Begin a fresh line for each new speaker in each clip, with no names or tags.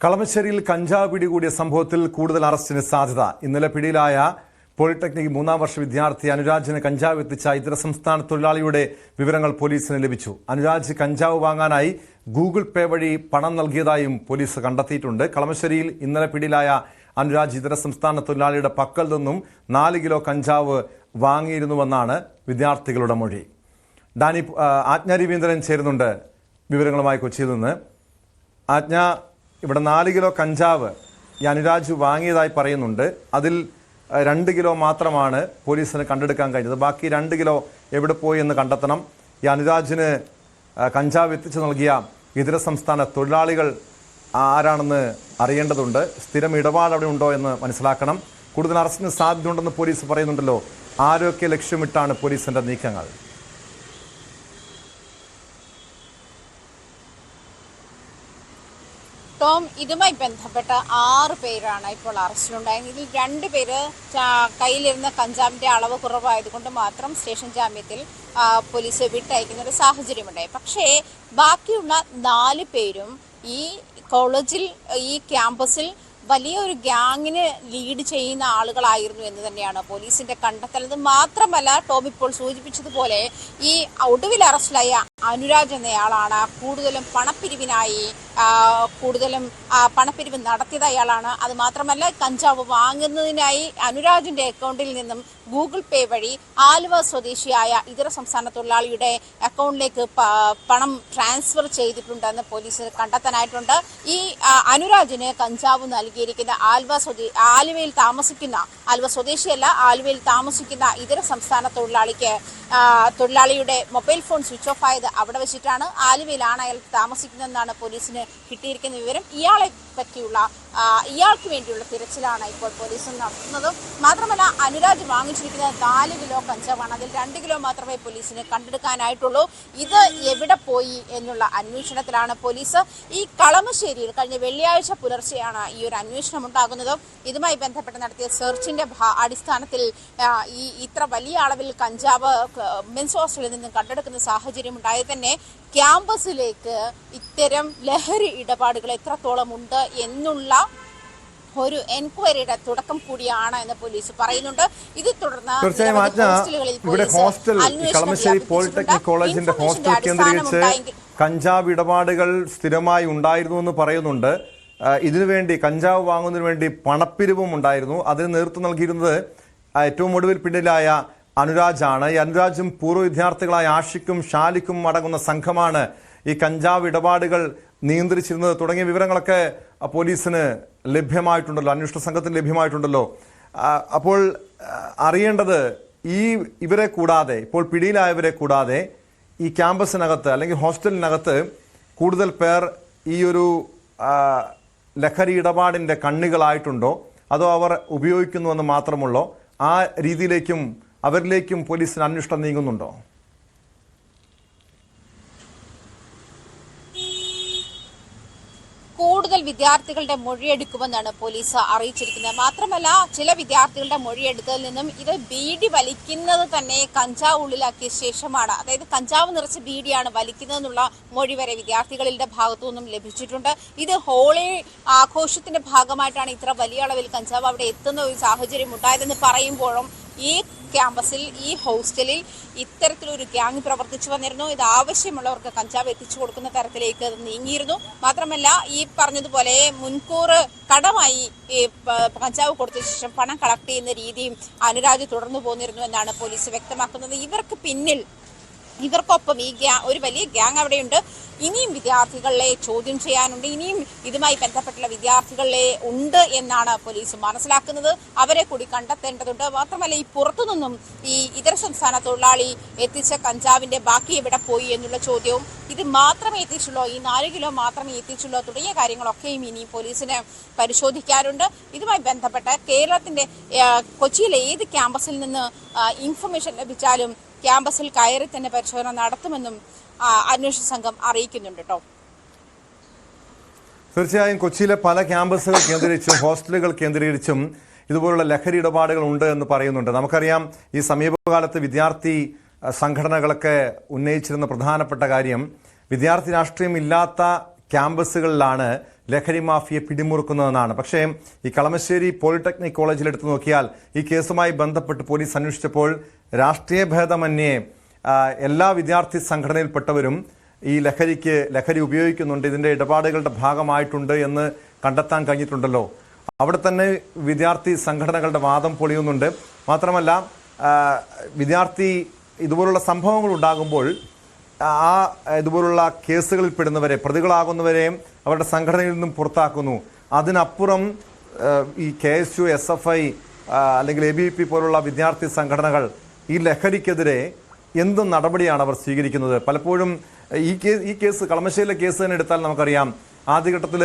കളമശ്ശേരിയിൽ കഞ്ചാവ് പിടികൂടിയ സംഭവത്തിൽ കൂടുതൽ അറസ്റ്റിന് സാധ്യത. ഇന്നലെ പിടിയിലായ പോളിടെക്നിക് 3ാം വർഷ വിദ്യാർത്ഥി അനുരാജിന് കഞ്ചാവ് എത്തിച്ച ഇതര സംസ്ഥാന തൊഴിലാളിയുടെ വിവരങ്ങൾ പോലീസിന് ലഭിച്ചു. അനുരാജ് കഞ്ചാവ് വാങ്ങാനായി ഗൂഗിൾ പേ വഴി പണം നൽകിയതായും പോലീസ് കണ്ടെത്തിയിട്ടുണ്ട്. കളമശ്ശേരിയിൽ ഇന്നലെ പിടിയിലായ അനുരാജ് ഇതര സംസ്ഥാന തൊഴിലാളിയുടെ പക്കൽ നിന്നും 4 കിലോ കഞ്ചാവ് വാങ്ങിയിരുന്നുവെന്നാണ് വിദ്യാർത്ഥികളുടെ മൊഴി. ആജ്ഞ രവീന്ദ്രൻ ചേരുന്നുണ്ട് വിവരങ്ങളുമായി കൊച്ചിയിൽ നിന്ന്. ആജ്ഞ, ഇവിടെ 4 കിലോ കഞ്ചാവ് ഈ അനുരാജ് വാങ്ങിയതായി പറയുന്നുണ്ട്. അതിൽ 2 കിലോ മാത്രമാണ് പോലീസിന് കണ്ടെടുക്കാൻ കഴിഞ്ഞത്. ബാക്കി 2 കിലോ എവിടെ പോയി എന്ന് കണ്ടെത്തണം. ഈ അനുരാജിന് കഞ്ചാവ് എത്തിച്ചു നൽകിയ ഇതര സംസ്ഥാന തൊഴിലാളികൾ ആരാണെന്ന് അറിയേണ്ടതുണ്ട്. സ്ഥിരം ഇടപാട് അവിടെ ഉണ്ടോ എന്ന് മനസ്സിലാക്കണം. കൂടുതൽ അറസ്റ്റിന് സാധ്യതയുണ്ടെന്ന് പോലീസ് പറയുന്നുണ്ടല്ലോ. ആരൊക്കെ ലക്ഷ്യമിട്ടാണ് പോലീസിന്റെ നീക്കങ്ങൾ?
ടോം, ഇതുമായി ബന്ധപ്പെട്ട 6 പേരാണ് ഇപ്പോൾ അറസ്റ്റിലുണ്ടായത്. ഇതിൽ 2 പേര് കയ്യിലിരുന്ന കഞ്ചാവിന്റെ അളവ് കുറവായതുകൊണ്ട് മാത്രം സ്റ്റേഷൻ ജാമ്യത്തിൽ പോലീസ് വിട്ടയക്കുന്ന ഒരു സാഹചര്യമുണ്ടായി. പക്ഷേ ബാക്കിയുള്ള 4 പേരും ഈ കോളേജിൽ, ഈ ക്യാമ്പസിൽ വലിയൊരു ഗ്യാങ്ങിന് ലീഡ് ചെയ്യുന്ന ആളുകളായിരുന്നു എന്ന് തന്നെയാണ് പോലീസിന്റെ കണ്ടെത്തൽ. അത് മാത്രമല്ല, ടോം ഇപ്പോൾ സൂചിപ്പിച്ചതുപോലെ ഈ ഒടുവിൽ അറസ്റ്റിലായ അനുരാജ് എന്നയാളാണ് കൂടുതലും പണപ്പിരിവ് നടത്തിയത് അയാളാണ്. അത് മാത്രമല്ല, കഞ്ചാവ് വാങ്ങുന്നതിനായി അനുരാജിന്റെ അക്കൗണ്ടിൽ നിന്നും ഗൂഗിൾ പേ വഴി ആലുവ സ്വദേശിയായ ഇതര സംസ്ഥാന തൊഴിലാളിയുടെ അക്കൗണ്ടിലേക്ക് പണം ട്രാൻസ്ഫർ ചെയ്തിട്ടുണ്ടെന്ന് പോലീസ് കണ്ടെത്താനായിട്ടുണ്ട്. ഈ അനുരാജിന് കഞ്ചാവ് നൽകിയിരിക്കുന്ന ആലുവയിൽ സ്വദേശിയല്ല, ആലുവയിൽ താമസിക്കുന്ന ഇതര സംസ്ഥാന തൊഴിലാളിയുടെ മൊബൈൽ ഫോൺ സ്വിച്ച് ഓഫ് ആയത് അവിടെ വെച്ചിട്ടാണ്. ആലുവയിലാണ് അയാൾ താമസിക്കുന്നതെന്നാണ് പോലീസിന് കിട്ടിയിരിക്കുന്ന വിവരം. ഇയാൾക്ക് വേണ്ടിയുള്ള തിരച്ചിലാണ് ഇപ്പോൾ പോലീസ് നടത്തുന്നത്. മാത്രമല്ല, അനുരാജ് വാങ്ങിച്ചിരിക്കുന്നത് 4 കിലോ കഞ്ചാവാണ്. അതിൽ 2 കിലോ മാത്രമേ പോലീസിന് കണ്ടെടുക്കാനായിട്ടുള്ളൂ. ഇത് എവിടെ പോയി എന്നുള്ള അന്വേഷണത്തിലാണ് പോലീസ്. ഈ കളമശ്ശേരിയിൽ കഴിഞ്ഞ വെള്ളിയാഴ്ച പുലർച്ചെയാണ് ഈ ഒരു അന്വേഷണം ഉണ്ടാകുന്നത്. ഇതുമായി ബന്ധപ്പെട്ട് നടത്തിയ സെർച്ചിന്റെ അടിസ്ഥാനത്തിൽ ഇത്ര വലിയ അളവിൽ കഞ്ചാവ് മെൻസ് ഹോസ്റ്റലിൽ നിന്നും കണ്ടെടുക്കുന്ന സാഹചര്യം ഉണ്ടായത് തന്നെ ക്യാമ്പസിലേക്ക് ഇത്തരം ലഹരി ഇടപാടുകൾ എത്രത്തോളം ഉണ്ട് എന്നുള്ള ഒരു എൻക്വയറിയുടെ തുടക്കം കൂടിയാണ് എന്ന് പോലീസ് പറയുന്നുണ്ട്. ഇത് തുടർന്ന്
കളമശ്ശേരി പോളിടെക്നിക് കോളേജിന്റെ ഹോസ്റ്റൽ കേന്ദ്രീകരിച്ച് കഞ്ചാവ് ഇടപാടുകൾ സ്ഥിരമായി ഉണ്ടായിരുന്നു എന്ന് പറയുന്നുണ്ട്. ഇതിനുവേണ്ടി കഞ്ചാവ് വാങ്ങുന്നതിന് വേണ്ടി പണപ്പിരിവും ഉണ്ടായിരുന്നു. അതിന് നേതൃത്വം നൽകിയിരുന്നത് ഏറ്റവും ഒടുവിൽ പിന്നിലായ അനുരാജാണ്. ഈ അനുരാജും പൂർവ്വ വിദ്യാർത്ഥികളായ ആഷിക്കും ഷാലിക്കും അടങ്ങുന്ന സംഘമാണ് ഈ കഞ്ചാവ് ഇടപാടുകൾ നിയന്ത്രിച്ചിരുന്നത് തുടങ്ങിയ വിവരങ്ങളൊക്കെ പോലീസിന് ലഭ്യമായിട്ടുണ്ടല്ലോ, അന്വേഷണ സംഘത്തിന് ലഭ്യമായിട്ടുണ്ടല്ലോ. അപ്പോൾ അറിയേണ്ടത്, ഇവരെ കൂടാതെ, ഇപ്പോൾ പിടിയിലായവരെ കൂടാതെ ഈ ക്യാമ്പസിനകത്ത് അല്ലെങ്കിൽ ഹോസ്റ്റലിനകത്ത് കൂടുതൽ പേർ ഈ ഒരു ലഹരി ഇടപാടിൻ്റെ കണ്ണികളായിട്ടുണ്ടോ, അതോ അവർ ഉപയോഗിക്കുന്നുവെന്ന് മാത്രമുള്ളോ? ആ രീതിയിലേക്കും അവരിലേക്കും പോലീസിന് അന്വേഷണം നീങ്ങുന്നുണ്ടോ?
കൂടുതൽ വിദ്യാർത്ഥികളുടെ മൊഴിയെടുക്കുമെന്നാണ് പോലീസ് അറിയിച്ചിരിക്കുന്നത്. മാത്രമല്ല, ചില വിദ്യാർത്ഥികളുടെ മൊഴിയെടുത്തതിൽ നിന്നും ഇത് ബീഡി വലിക്കുന്നത് തന്നെ കഞ്ചാവ് ഉള്ളിലാക്കിയ ശേഷമാണ്, അതായത് കഞ്ചാവ് നിറച്ച് ബീഡിയാണ് വലിക്കുന്നതെന്നുള്ള മൊഴി വരെ വിദ്യാർത്ഥികളുടെ ഭാഗത്തു നിന്നും ലഭിച്ചിട്ടുണ്ട്. ഇത് ഹോളി ആഘോഷത്തിന്റെ ഭാഗമായിട്ടാണ് ഇത്ര വലിയ അളവിൽ കഞ്ചാവ് അവിടെ എത്തുന്ന ഒരു സാഹചര്യം ഉണ്ടായതെന്ന് പറയുമ്പോഴും ഈ ക്യാമ്പസിൽ, ഈ ഹോസ്റ്റലിൽ ഇത്തരത്തിലൊരു ഗ്യാങ് പ്രവർത്തിച്ചു വന്നിരുന്നു. ഇത് ആവശ്യമുള്ളവർക്ക് കഞ്ചാവ് എത്തിച്ചു കൊടുക്കുന്ന തരത്തിലേക്ക് നീങ്ങിയിരുന്നു. മാത്രമല്ല, ഈ പറഞ്ഞതുപോലെ മുൻകൂർ കടമായി കഞ്ചാവ് കൊടുത്ത ശേഷം പണം കളക്ട് ചെയ്യുന്ന രീതിയും അനുരാജ് തുടർന്നു പോന്നിരുന്നു എന്നാണ് പോലീസ് വ്യക്തമാക്കുന്നത്. ഇവർക്കൊപ്പം ഒരു വലിയ ഗ്യാങ് അവിടെയുണ്ട്. ഇനിയും വിദ്യാർത്ഥികളെ ചോദ്യം ചെയ്യാനുണ്ട്. ഇനിയും ഇതുമായി ബന്ധപ്പെട്ടുള്ള വിദ്യാർത്ഥികളെ ഉണ്ട് എന്നാണ് പോലീസ് മനസ്സിലാക്കുന്നത്. അവരെ കൂടി കണ്ടെത്തേണ്ടതുണ്ട്. മാത്രമല്ല, ഈ പുറത്തുനിന്നും ഈ ഇതര സംസ്ഥാന തൊഴിലാളി എത്തിച്ച കഞ്ചാവിന്റെ ബാക്കി എവിടെ പോയി എന്നുള്ള ചോദ്യവും, ഇത് മാത്രമേ എത്തിച്ചുള്ളൂ, ഈ 4 കിലോ മാത്രമേ എത്തിച്ചുള്ളൂ തുടങ്ങിയ കാര്യങ്ങളൊക്കെയും ഇനി പോലീസിന് പരിശോധിക്കാറുണ്ട്. ഇതുമായി ബന്ധപ്പെട്ട് കേരളത്തിന്റെ കൊച്ചിയിലെ ഏത് ക്യാമ്പസിൽ നിന്ന് ഇൻഫർമേഷൻ ലഭിച്ചാലും ക്യാമ്പസിൽ കയറി തന്നെ പരിശോധന നടത്തുമെന്നും അന്വേഷണ സംഘം അറിയിക്കുന്നുണ്ട്. കേട്ടോ,
തീർച്ചയായും കൊച്ചിയിലെ പല ക്യാമ്പസുകൾ കേന്ദ്രീകരിച്ചും ഹോസ്റ്റലുകൾ കേന്ദ്രീകരിച്ചും ഇതുപോലുള്ള ലഹരി ഇടപാടുകൾ ഉണ്ട് എന്ന് പറയുന്നുണ്ട്. നമുക്കറിയാം, ഈ സമീപകാലത്ത് വിദ്യാർത്ഥി സംഘടനകളൊക്കെ ഉന്നയിച്ചിരുന്ന പ്രധാനപ്പെട്ട കാര്യം, വിദ്യാർത്ഥി രാഷ്ട്രീയം ഇല്ലാത്ത ക്യാമ്പസുകളിലാണ് ലഹരി മാഫിയെ പിടിമുറുക്കുന്നതെന്നാണ്. പക്ഷേ ഈ കളമശ്ശേരി പോളിടെക്നിക് കോളേജിൽ എടുത്തു നോക്കിയാൽ ഈ കേസുമായി ബന്ധപ്പെട്ട് പോലീസ് അന്വേഷിച്ചപ്പോൾ രാഷ്ട്രീയ ഭേദമന്യേ എല്ലാ വിദ്യാർത്ഥി സംഘടനയിൽപ്പെട്ടവരും ഈ ലഹരി ഉപയോഗിക്കുന്നുണ്ട്, ഇതിൻ്റെ ഇടപാടുകളുടെ ഭാഗമായിട്ടുണ്ട് എന്ന് കണ്ടെത്താൻ കഴിഞ്ഞിട്ടുണ്ടല്ലോ. അവിടെ തന്നെ വിദ്യാർത്ഥി സംഘടനകളുടെ വാദം പൊളിയുന്നുണ്ട്. മാത്രമല്ല വിദ്യാർത്ഥി ഇതുപോലുള്ള സംഭവങ്ങൾ ഉണ്ടാകുമ്പോൾ ഇതുപോലുള്ള കേസുകളിൽ പെടുന്നവരെ, പ്രതികളാകുന്നവരെയും അവരുടെ സംഘടനയിൽ നിന്നും പുറത്താക്കുന്നു. അതിനപ്പുറം ഈ KSU, SFI അല്ലെങ്കിൽ ABVP പോലുള്ള വിദ്യാർത്ഥി സംഘടനകൾ ഈ ലഹരിക്കെതിരെ എന്ത് നടപടിയാണ് അവർ സ്വീകരിക്കുന്നത്? പലപ്പോഴും ഈ കേസ് കളമശ്ശേരിയിലെ കേസ് തന്നെ എടുത്താൽ നമുക്കറിയാം, ആദ്യഘട്ടത്തിൽ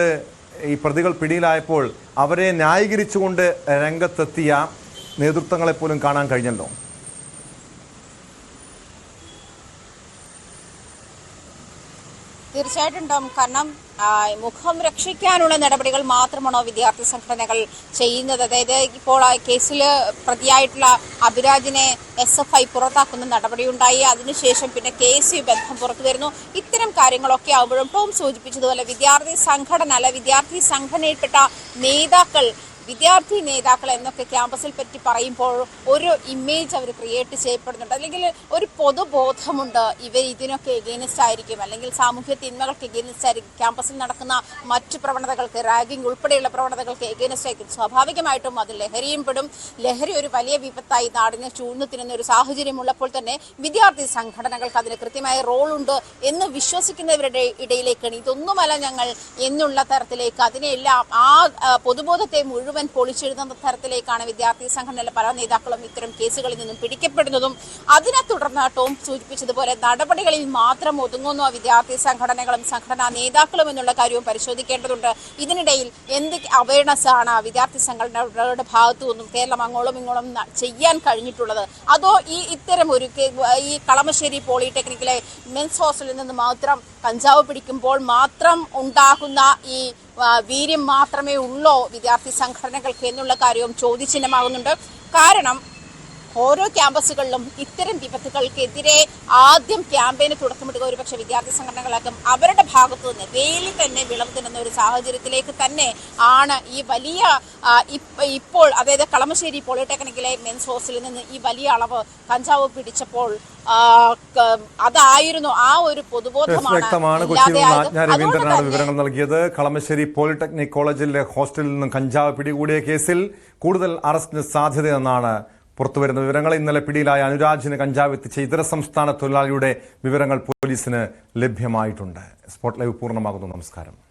ഈ പ്രതികൾ പിടിയിലായപ്പോൾ അവരെ ന്യായീകരിച്ചുകൊണ്ട് രംഗത്തെത്തിയ നേതൃത്വങ്ങളെപ്പോലും കാണാൻ കഴിഞ്ഞല്ലോ.
തീർച്ചയായിട്ടും. കാരണം മുഖം രക്ഷിക്കാനുള്ള നടപടികൾ മാത്രമാണോ വിദ്യാർത്ഥി സംഘടനകൾ ചെയ്യുന്നത്? അതായത് ഇപ്പോൾ കേസിൽ പ്രതിയായിട്ടുള്ള അഭിരാജിനെ SFI പുറത്താക്കുന്ന നടപടിയുണ്ടായി. അതിനുശേഷം പിന്നെ KSU ബന്ധം പുറത്തു വരുന്നു. ഇത്തരം കാര്യങ്ങളൊക്കെ ആകുമ്പോഴും ടോം സൂചിപ്പിച്ചതുപോലെ വിദ്യാർത്ഥി സംഘടനയിൽപ്പെട്ട വിദ്യാർത്ഥി നേതാക്കൾ എന്നൊക്കെ ക്യാമ്പസിൽ പറ്റി പറയുമ്പോൾ ഒരു ഇമേജ് അവർ ക്രിയേറ്റ് ചെയ്യപ്പെടുന്നുണ്ട്. അല്ലെങ്കിൽ ഒരു പൊതുബോധമുണ്ട്, ഇവർ ഇതിനൊക്കെ എഗെയിൻസ്റ്റ് ആയിരിക്കും, അല്ലെങ്കിൽ സാമൂഹ്യ തിന്മകൾക്ക് എഗെയിൻസ്റ്റ് ആയിരിക്കും, ക്യാമ്പസിൽ നടക്കുന്ന മറ്റു പ്രവണതകൾക്ക്, റാഗിംഗ് ഉൾപ്പെടെയുള്ള പ്രവണതകൾക്ക് എഗെയിൻസ്റ്റ് ആയിരിക്കും. സ്വാഭാവികമായിട്ടും അത് ലഹരിയും പെടും. ലഹരി ഒരു വലിയ വിപത്തായി നാടിനെ ചൂഴ്ന്നു തിന്നുന്ന ഒരു സാഹചര്യം ഉള്ളപ്പോൾ തന്നെ വിദ്യാർത്ഥി സംഘടനകൾക്ക് അതിന് കൃത്യമായ റോളുണ്ട് എന്ന് വിശ്വസിക്കുന്നവരുടെ ഇടയിലേക്കാണ് ഇതൊന്നുമല്ല ഞങ്ങൾ എന്നുള്ള തരത്തിലേക്ക്, അതിനെല്ലാം ആ പൊതുബോധത്തെ മുഴുവൻ പൊളിച്ചെഴുതുന്ന തരത്തിലേക്കാണ് വിദ്യാർത്ഥി സംഘടനയിലെ പല നേതാക്കളും ഇത്തരം കേസുകളിൽ നിന്നും പിടിക്കപ്പെടുന്നതും. അതിനെ തുടർന്ന് ടോം സൂചിപ്പിച്ചതുപോലെ നടപടികളിൽ മാത്രം ഒതുങ്ങുന്നു വിദ്യാർത്ഥി സംഘടനകളും സംഘടനാ നേതാക്കളും എന്നുള്ള കാര്യവും പരിശോധിക്കേണ്ടതുണ്ട്. ഇതിനിടയിൽ എന്ത് അവയർനെസ് ആണ് വിദ്യാർത്ഥി സംഘടനകളുടെ ഭാഗത്തു നിന്നും കേരളം അങ്ങോളം ഇങ്ങോളം ചെയ്യാൻ കഴിഞ്ഞിട്ടുള്ളത്? അതോ ഇത്തരം ഒരു ഈ കളമശ്ശേരി പോളിടെക്നിക്കിലെ മെൻസ് ഹോസ്റ്റലിൽ നിന്ന് മാത്രം കഞ്ചാവ് പിടിക്കുമ്പോൾ മാത്രം ഉണ്ടാകുന്ന ഈ വീര്യം മാത്രമേ ഉള്ളോ വിദ്യാർത്ഥി സംഘടനകൾക്ക് എന്നുള്ള കാര്യവും ചോദ്യചിഹ്നമാകുന്നുണ്ട്. കാരണം ഓരോ ക്യാമ്പസുകളിലും ഇത്തരം വിപത്തുകൾക്കെതിരെ ആദ്യം ക്യാമ്പയിന് തുടക്കമിടുക ഒരുപക്ഷെ വിദ്യാർത്ഥി സംഘടനകളാക്കും. അവരുടെ ഭാഗത്തു നിന്ന് വെയിലിൽ തന്നെ വിളവ് തിന്നുന്ന ഒരു സാഹചര്യത്തിലേക്ക് തന്നെ ആണ് ഈ വലിയ ഇപ്പോൾ അതായത് കളമശ്ശേരി പോളിടെക്നിക്കിലെ മെൻസ് ഹോസ്റ്റലിൽ നിന്ന് ഈ വലിയ അളവ് കഞ്ചാവ് പിടിച്ചപ്പോൾ അതായിരുന്നു ആ ഒരു പൊതുബോധമാണ്.
രവീന്ദ്രനാണ് വിവരങ്ങൾ നൽകിയത്. കളമശ്ശേരി പോളിടെക്നിക് കോളേജിലെ ഹോസ്റ്റലിൽ നിന്നും കഞ്ചാവ് പിടികൂടിയ കേസിൽ കൂടുതൽ അറസ്റ്റിന് സാധ്യതയെന്നാണ് പുറത്തുവരുന്ന വിവരങ്ങൾ. ഇന്നലെ പിടിയിലായ അനുരാജിന് കഞ്ചാവ് എത്തിച്ച ഇതര സംസ്ഥാന തൊഴിലാളിയുടെ വിവരങ്ങൾ പോലീസിന് ലഭ്യമായിട്ടുണ്ട്. സ്പോട്ട് ലൈവ് പൂർണ്ണമാകുന്നു. നമസ്കാരം.